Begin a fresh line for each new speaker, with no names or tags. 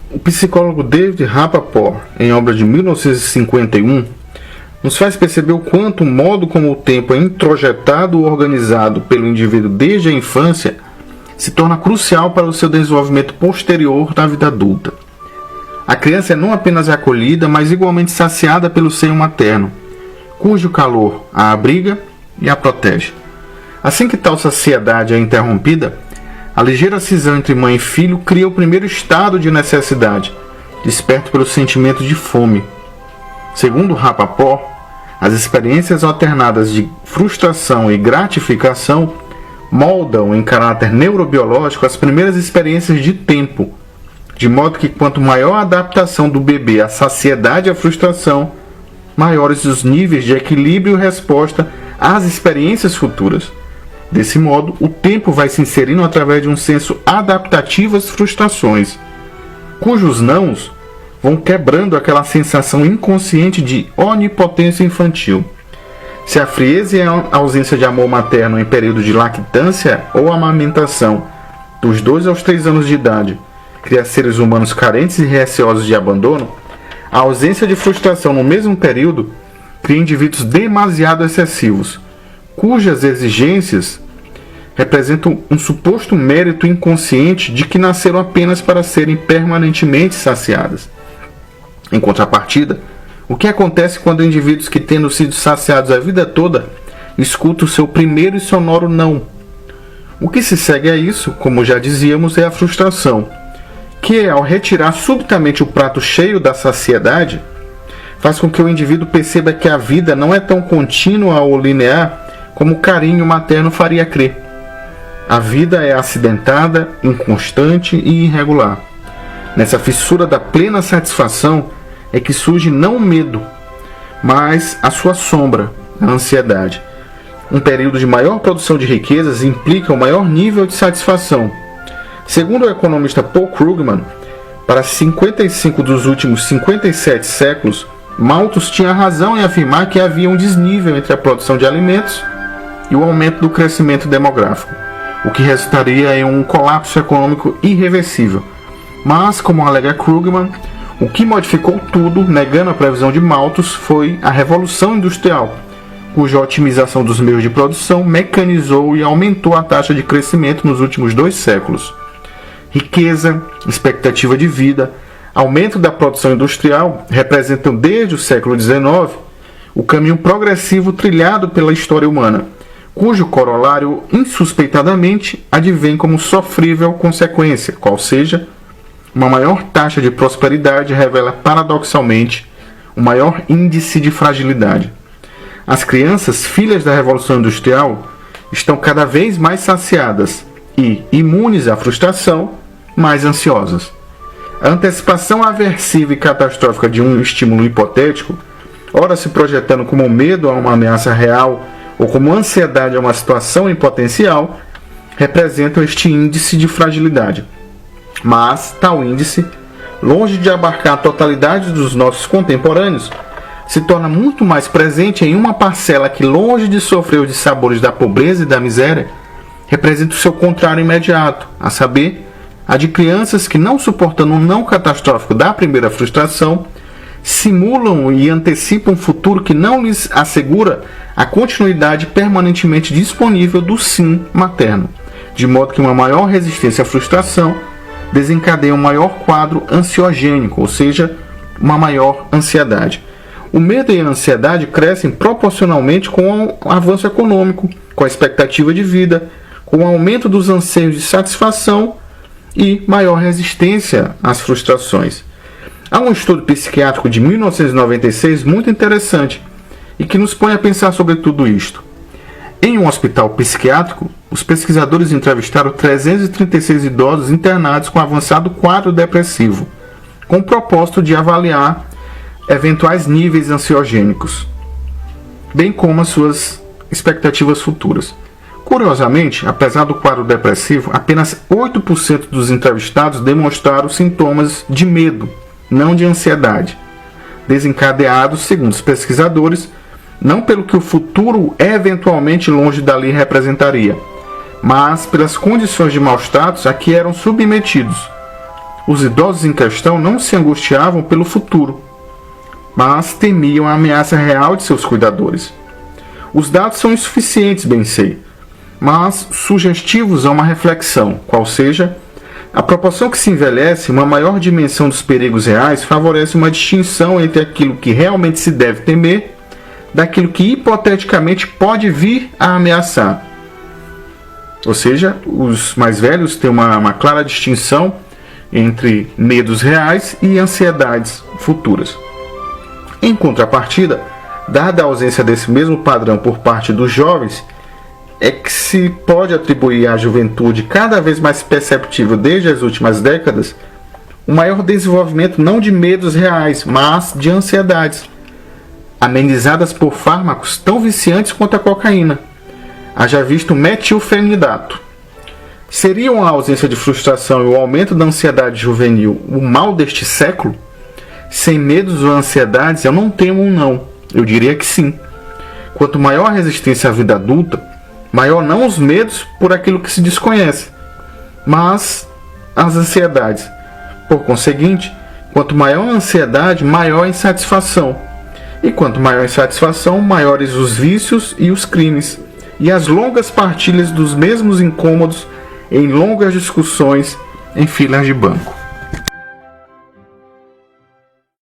O psicólogo David Rappaport, em obra de 1951, nos faz perceber o quanto o modo como o tempo é introjetado ou organizado pelo indivíduo desde a infância se torna crucial para o seu desenvolvimento posterior na vida adulta. A criança é não apenas acolhida, mas igualmente saciada pelo seio materno, cujo calor a abriga e a protege. Assim que tal saciedade é interrompida, a ligeira cisão entre mãe e filho cria o primeiro estado de necessidade, desperto pelo sentimento de fome. Segundo Rappaport, as experiências alternadas de frustração e gratificação moldam em caráter neurobiológico as primeiras experiências de tempo, de modo que quanto maior a adaptação do bebê à saciedade e à frustração, maiores os níveis de equilíbrio e resposta às experiências futuras. Desse modo, o tempo vai se inserindo através de um senso adaptativo às frustrações, cujos nãos vão quebrando aquela sensação inconsciente de onipotência infantil. Se a frieza e a ausência de amor materno em período de lactância ou amamentação, dos 2 aos 3 anos de idade, cria seres humanos carentes e receosos de abandono, a ausência de frustração no mesmo período cria indivíduos demasiado excessivos, cujas exigências representam um suposto mérito inconsciente de que nasceram apenas para serem permanentemente saciadas. Em contrapartida, o que acontece quando indivíduos que, tendo sido saciados a vida toda, escutam o seu primeiro e sonoro não? O que se segue a isso, como já dizíamos, é a frustração, que, ao retirar subitamente o prato cheio da saciedade, faz com que o indivíduo perceba que a vida não é tão contínua ou linear como o carinho materno faria crer. A vida é acidentada, inconstante e irregular. Nessa fissura da plena satisfação é que surge não o medo, mas a sua sombra, a ansiedade. Um período de maior produção de riquezas implica um maior nível de satisfação. Segundo o economista Paul Krugman, para 55 dos últimos 57 séculos, Malthus tinha razão em afirmar que havia um desnível entre a produção de alimentos e o aumento do crescimento demográfico, o que resultaria em um colapso econômico irreversível. Mas, como alega Krugman, o que modificou tudo, negando a previsão de Malthus, foi a Revolução Industrial, cuja otimização dos meios de produção mecanizou e aumentou a taxa de crescimento nos últimos 2 séculos. Riqueza, expectativa de vida, aumento da produção industrial representam desde o século XIX o caminho progressivo trilhado pela história humana, cujo corolário, insuspeitadamente, advém como sofrível consequência, qual seja, uma maior taxa de prosperidade revela paradoxalmente um maior índice de fragilidade. As crianças, filhas da Revolução Industrial, estão cada vez mais saciadas e, imunes à frustração, mais ansiosas. A antecipação aversiva e catastrófica de um estímulo hipotético, ora se projetando como medo a uma ameaça real ou como ansiedade a uma situação em potencial, representam este índice de fragilidade. Mas tal índice, longe de abarcar a totalidade dos nossos contemporâneos, se torna muito mais presente em uma parcela que, longe de sofrer os dissabores da pobreza e da miséria, representa o seu contrário imediato, a saber, a de crianças que, não suportando um não catastrófico da primeira frustração, simulam e antecipam um futuro que não lhes assegura a continuidade permanentemente disponível do sim materno, de modo que uma maior resistência à frustração desencadeia um maior quadro ansiogênico, ou seja, uma maior ansiedade. O medo e a ansiedade crescem proporcionalmente com o avanço econômico, com a expectativa de vida, com o aumento dos anseios de satisfação e maior resistência às frustrações. Há um estudo psiquiátrico de 1996 muito interessante e que nos põe a pensar sobre tudo isto. Em um hospital psiquiátrico, os pesquisadores entrevistaram 336 idosos internados com avançado quadro depressivo, com o propósito de avaliar eventuais níveis ansiogênicos, bem como as suas expectativas futuras. Curiosamente, apesar do quadro depressivo, apenas 8% dos entrevistados demonstraram sintomas de medo, não de ansiedade, desencadeados, segundo os pesquisadores, não pelo que o futuro eventualmente longe dali representaria, mas pelas condições de maus tratos a que eram submetidos. Os idosos em questão não se angustiavam pelo futuro, mas temiam a ameaça real de seus cuidadores. Os dados são insuficientes, bem sei, mas sugestivos a uma reflexão, qual seja, a proporção que se envelhece, uma maior dimensão dos perigos reais favorece uma distinção entre aquilo que realmente se deve temer daquilo que hipoteticamente pode vir a ameaçar. Ou seja, os mais velhos têm uma clara distinção entre medos reais e ansiedades futuras. Em contrapartida, dada a ausência desse mesmo padrão por parte dos jovens, é que se pode atribuir à juventude, cada vez mais perceptível desde as últimas décadas, um maior desenvolvimento não de medos reais, mas de ansiedades, amenizadas por fármacos tão viciantes quanto a cocaína, haja visto metilfenidato. Seriam a ausência de frustração e o aumento da ansiedade juvenil o mal deste século? Sem medos ou ansiedades, eu não temo um não. Eu diria que sim. Quanto maior a resistência à vida adulta, maior não os medos por aquilo que se desconhece, mas as ansiedades. Por conseguinte, quanto maior a ansiedade, maior a insatisfação. E quanto maior a insatisfação, maiores os vícios e os crimes, e as longas partilhas dos mesmos incômodos em longas discussões em filas de banco.